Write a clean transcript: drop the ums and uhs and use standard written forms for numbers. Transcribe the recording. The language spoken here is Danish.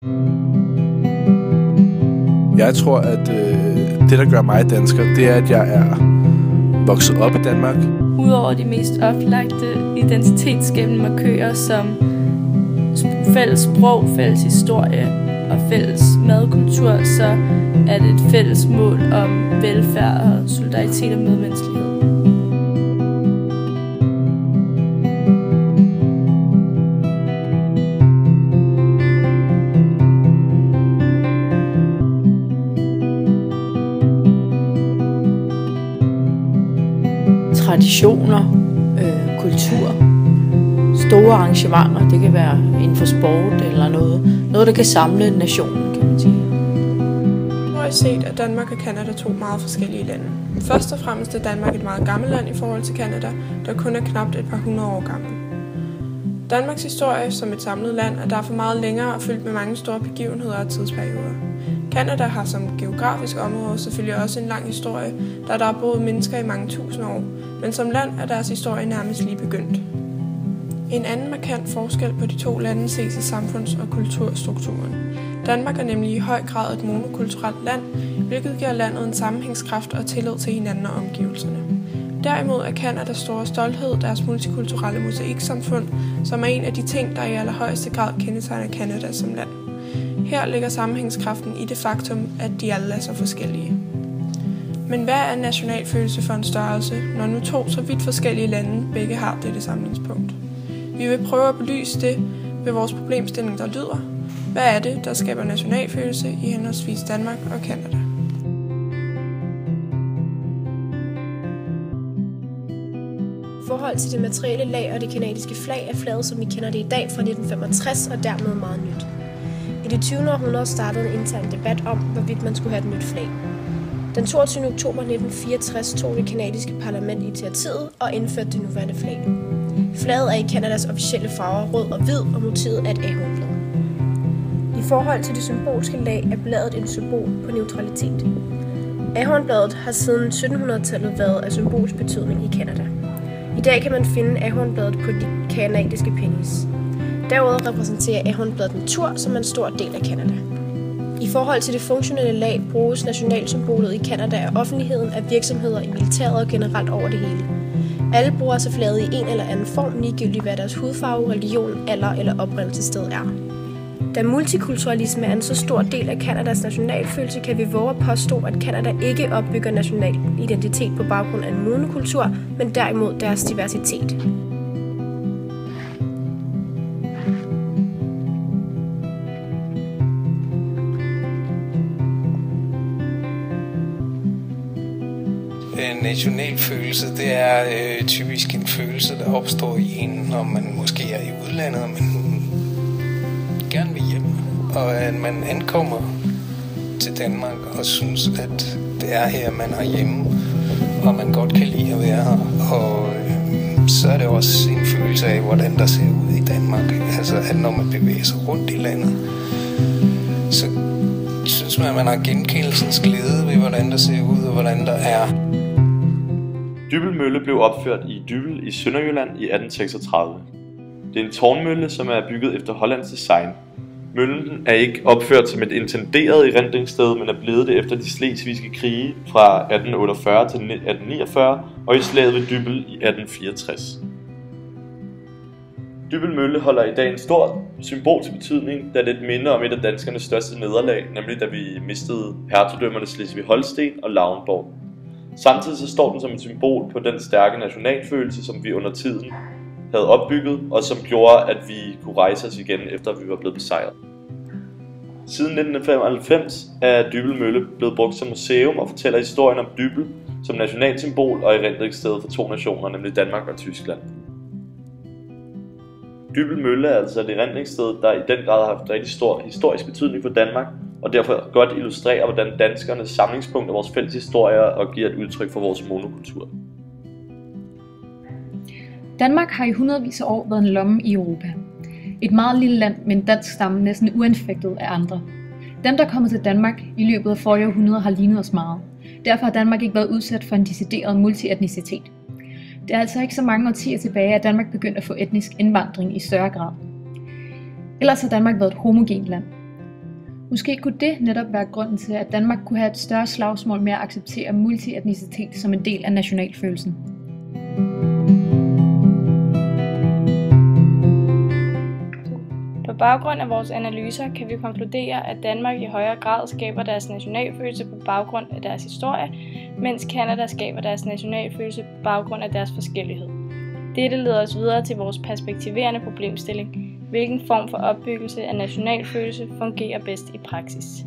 Jeg tror, at det, der gør mig dansker, det er, at jeg er vokset op i Danmark. Udover de mest oplagte identitetsskabende markører som fælles sprog, fælles historie og fælles madkultur, så er det et fælles mål om velfærd og solidaritet og medmenneskelighed. Traditioner, kultur, store arrangementer, det kan være inden for sport eller noget der kan samle nationen, kan man sige. Nu har I set, at Danmark og Canada er to meget forskellige lande. Først og fremmest er Danmark et meget gammelt land i forhold til Canada, der kun er knapt et par hundrede år gammel. Danmarks historie som et samlet land er derfor meget længere og fyldt med mange store begivenheder og tidsperioder. Canada har som geografisk område selvfølgelig også en lang historie, da der er boet mennesker i mange tusind år, men som land er deres historie nærmest lige begyndt. En anden markant forskel på de to lande ses i samfunds- og kulturstrukturen. Danmark er nemlig i høj grad et monokulturelt land, hvilket giver landet en sammenhængskraft og tillid til hinanden og omgivelserne. Derimod er Canadas store stolthed deres multikulturelle mosaiksamfund, som er en af de ting, der i allerhøjeste grad kendetegner Canada som land. Her ligger sammenhængskraften i det faktum, at de alle er så forskellige. Men hvad er nationalfølelse for en størrelse, når nu to så vidt forskellige lande begge har dette samlingspunkt? Vi vil prøve at belyse det ved vores problemstilling, der lyder: hvad er det, der skaber nationalfølelse i henholdsvis Danmark og Canada? I forhold til det materielle lag og det canadiske flag er flaget, som vi kender det i dag, fra 1965 og dermed meget nyt. I det 20. århundrede startede en intern debat om, hvorvidt man skulle have et nyt flag. Den 22. oktober 1964 tog det canadiske parlament initiativet og indførte det nuværende flag. Flaget er i Canadas officielle farver rød og hvid, og motivet er et ahornblad. I forhold til det symbolske lag er bladet et symbol på neutralitet. Ahornbladet har siden 1700-tallet været af symbolsk betydning i Canada. I dag kan man finde ahornbladet på de canadiske pennies. Derudover repræsenterer ahornbladet natur som en stor del af Canada. I forhold til det funktionelle lag bruges nationalsymbolet i Canada af offentligheden, af virksomheder, i militæret og generelt over det hele. Alle bruger altså flaget i en eller anden form, ligegyldigt hvad deres hudfarve, religion, alder eller oprindelsessted er. Da multikulturalisme er en så stor del af Canadas nationalfølelse, kan vi våge at påstå, at Canada ikke opbygger national identitet på baggrund af en monokultur, men derimod deres diversitet. National følelse, det er typisk en følelse, der opstår i en, når man måske er i udlandet, og man gerne vil hjem, og at man ankommer til Danmark og synes, at det er her, man er hjemme, og man godt kan lide at være her. Og så er det også en følelse af, hvordan der ser ud i Danmark. Altså, at når man bevæger sig rundt i landet, så synes man, at man har genkendelsens glæde ved, hvordan der ser ud, og hvordan der er. Dybbøl Mølle blev opført i Dybbøl i Sønderjylland i 1836. Det er en tårnmølle, som er bygget efter hollandsk design. Møllen er ikke opført som et intenderet erindringssted, men er blevet det efter de slesvigske krige fra 1848 til 1849 og i slaget ved Dybbøl i 1864. Dybbøl Mølle holder i dag en stor symbolsk betydning, da det er et minde om et af danskernes største nederlag, nemlig da vi mistede hertugdømmerne Slesvig-Holsten og Lauenborg. Samtidig så står den som et symbol på den stærke nationalfølelse, som vi under tiden havde opbygget, og som gjorde, at vi kunne rejse os igen, efter vi var blevet besejret. Siden 1995 er Dybbøl Mølle blevet brugt som museum og fortæller historien om Dybbøl som nationalsymbol og erindringssted for to nationer, nemlig Danmark og Tyskland. Dybbøl Mølle er altså et erindringssted, der i den grad har haft rigtig stor historisk betydning for Danmark, og derfor godt illustrerer, hvordan danskernes samlingspunkt er vores fælles historier og giver et udtryk for vores monokultur. Danmark har i hundredvis af år været en lomme i Europa. Et meget lille land med en dansk stamme næsten uanfægtet af andre. Dem, der er kommet til Danmark i løbet af forrige århundreder, har lignet os meget. Derfor har Danmark ikke været udsat for en decideret multietnicitet. Det er altså ikke så mange årtier tilbage, at Danmark begyndte at få etnisk indvandring i større grad. Ellers har Danmark været et homogent land. Måske kunne det netop være grunden til, at Danmark kunne have et større slagsmål med at acceptere multietnicitet som en del af nationalfølelsen. På baggrund af vores analyser kan vi konkludere, at Danmark i højere grad skaber deres nationalfølelse på baggrund af deres historie, mens Canada skaber deres nationalfølelse på baggrund af deres forskellighed. Dette leder os videre til vores perspektiverende problemstilling. Hvilken form for opbyggelse af nationalfølelse fungerer bedst i praksis?